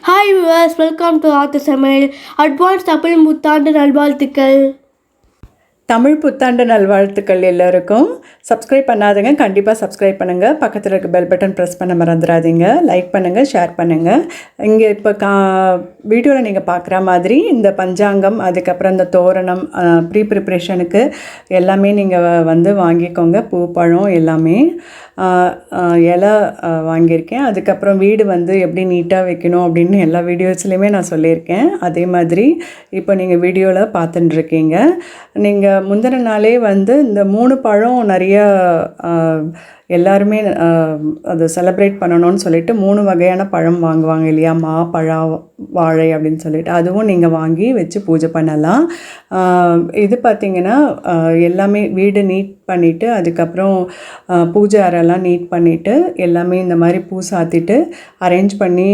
Hi viewers, welcome to aathusamayal. Advanced Tamil புத்தாண்டு நல்வாழ்த்துக்கள். தமிழ் புத்தாண்டு நல்வாழ்த்துக்கள் எல்லாருக்கும். சப்ஸ்கிரைப் பண்ணாதவங்க கண்டிப்பாக சப்ஸ்கிரைப் பண்ணுங்கள். பக்கத்தில் இருக்க பெல் பட்டன் ப்ரெஸ் பண்ண மறந்துடாதீங்க. லைக் பண்ணுங்கள், ஷேர் பண்ணுங்கள். இங்கே இப்போ வீடியோவில் நீங்கள் பார்க்குற மாதிரி இந்த பஞ்சாங்கம், அதுக்கப்புறம் இந்த தோரணம், ப்ரிப்ரேஷனுக்கு எல்லாமே நீங்கள் வந்து வாங்கிக்கோங்க. பூ, பழம் எல்லாமே. இலை வாங்கியிருக்கேன். அதுக்கப்புறம் வீடு வந்து எப்படி நீட்டாக வைக்கணும் அப்படின்னு எல்லா வீடியோஸ்லையுமே நான் சொல்லியிருக்கேன். அதே மாதிரி இப்போ நீங்கள் வீடியோவில் பார்த்துட்டுருக்கீங்க. நீங்கள் முந்தின நாளே வந்து இந்த 3 பழம் நிறைய எல்லாருமே அது செலிப்ரேட் பண்ணணும்னு சொல்லிட்டு 3 வகையான பழம் வாங்குவாங்க இல்லையா, மா, பழா, வாழை அப்படின்னு சொல்லிட்டு, அதுவும் நீங்கள் வாங்கி வச்சு பூஜை பண்ணலாம். இது பார்த்திங்கன்னா எல்லாமே வீடு நீட் பண்ணிவிட்டு, அதுக்கப்புறம் பூஜை அறையெல்லாம் நீட் பண்ணிவிட்டு, எல்லாமே இந்த மாதிரி பூ சாத்திட்டு அரேஞ்ச் பண்ணி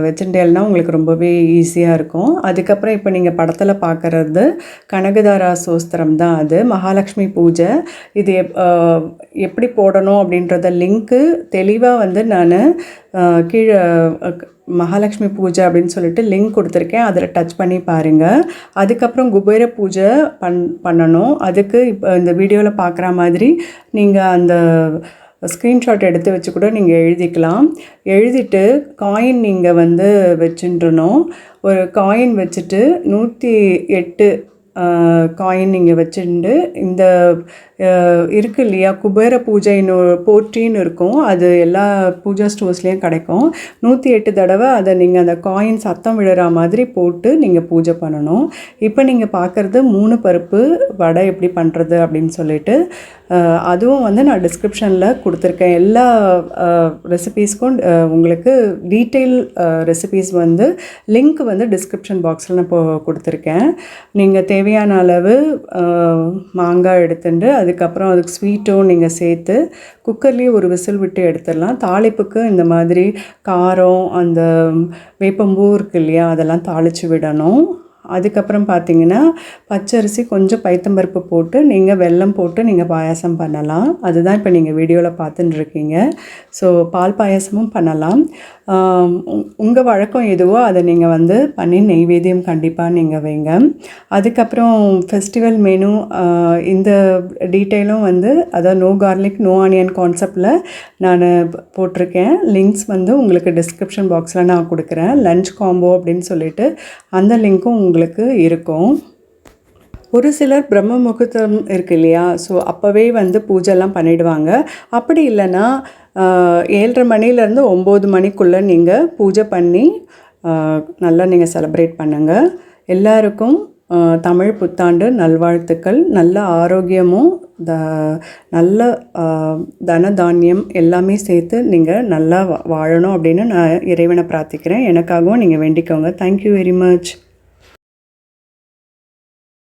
வச்சுட்டேன்னா உங்களுக்கு ரொம்பவே ஈஸியாக இருக்கும். அதுக்கப்புறம் இப்போ நீங்கள் படத்தில் பார்க்குறது கனகதாரா சோஸ்திரம் தான். அது மகாலட்சுமி பூஜை. இது எப்படி போடணும் அப்படின்றத லிங்க்கு தெளிவாக வந்து நான் கீழே மகாலட்சுமி பூஜை அப்படின்னு சொல்லிட்டு லிங்க் கொடுத்துருக்கேன். அதில் டச் பண்ணி பாருங்கள். அதுக்கப்புறம் குபேர பூஜை பண்ணணும். அதுக்கு இப்போ இந்த வீடியோவில் பார்க்குற மாதிரி நீங்கள் அந்த ஸ்க்ரீன்ஷாட் எடுத்து வச்சு கூட நீங்கள் எழுதிக்கலாம். எழுதிட்டு காயின் நீங்கள் வந்து வச்சுட்டுணும். ஒரு காயின் வச்சுட்டு 108 காயின் நீங்கள் வச்சுட்டு, இந்த இருக்கு இல்லையா குபேர பூஜைன்னு போற்றின்னு இருக்கும், அது எல்லா பூஜா ஸ்டோர்ஸ்லேயும் கிடைக்கும். 108 தடவை அதை நீங்கள் அந்த காயின் சத்தம் விழுற மாதிரி போட்டு நீங்கள் பூஜை பண்ணணும். இப்போ நீங்கள் பார்க்குறது 3 பருப்பு வடை எப்படி பண்ணுறது அப்படின்னு சொல்லிட்டு, அதுவும் வந்து நான் டிஸ்கிரிப்ஷனில் கொடுத்துருக்கேன். எல்லா ரெசிபீஸ்க்கும் உங்களுக்கு டீட்டெயில் ரெசிபீஸ் வந்து லிங்க் வந்து டிஸ்கிரிப்ஷன் பாக்ஸில் நான் இப்போ கொடுத்துருக்கேன். நீங்கள் தேவையான அளவு மாங்காய் எடுத்துட்டு, அதுக்கப்புறம் அதுக்கு ஸ்வீட்டும் நீங்கள் சேர்த்து குக்கர்லேயே ஒரு விசில் விட்டு எடுத்துடலாம். தாளிப்புக்கு இந்த மாதிரி காரம், அந்த வேப்பம்பூ இருக்கு இல்லையா, அதெல்லாம் தாளித்து விடணும். அதுக்கப்புறம் பார்த்திங்கன்னா பச்சரிசி, கொஞ்சம் பைத்தம்பருப்பு போட்டு நீங்கள் வெல்லம் போட்டு நீங்கள் பாயாசம் பண்ணலாம். அதுதான் இப்போ நீங்கள் வீடியோவில் பார்த்துட்டு இருக்கீங்க. ஸோ பால் பாயாசமும் பண்ணலாம். உங்கள் வழக்கம் எதுவோ அதை நீங்கள் வந்து பண்ணி நெய்வேத்தியம் கண்டிப்பாக நீங்கள் வைங்க. அதுக்கப்புறம் ஃபெஸ்டிவல் மெனு இந்த டீட்டெயிலும் வந்து அதாவது நோ கார்லிக் நோ ஆனியன் கான்செப்டில் நான் போட்டிருக்கேன். லிங்க்ஸ் வந்து உங்களுக்கு டிஸ்கிரிப்ஷன் பாக்ஸில் நான் கொடுக்குறேன். லன்ச் காம்போ அப்படின்னு சொல்லிட்டு அந்த லிங்க்கும் உங்களுக்கு இருக்கும். ஒரு சிலர் பிரம்ம முகூர்த்தம் இருக்குது இல்லையா, ஸோ அப்போவே வந்து பூஜைலாம் பண்ணிவிடுவாங்க. அப்படி இல்லைன்னா 7:30 மணிலேருந்து 9 மணிக்குள்ளே நீங்கள் பூஜை பண்ணி நல்லா நீங்கள் செலிப்ரேட் பண்ணுங்கள். எல்லாருக்கும் தமிழ் புத்தாண்டு நல்வாழ்த்துக்கள். நல்ல ஆரோக்கியமும் நல்ல தன தானியம் எல்லாமே சேர்த்து நீங்கள் நல்லா வாழணும் அப்படின்னு நான் இறைவனை பிரார்த்திக்கிறேன். எனக்காகவும் நீங்கள் வேண்டிக்கோங்க. Thank you very much.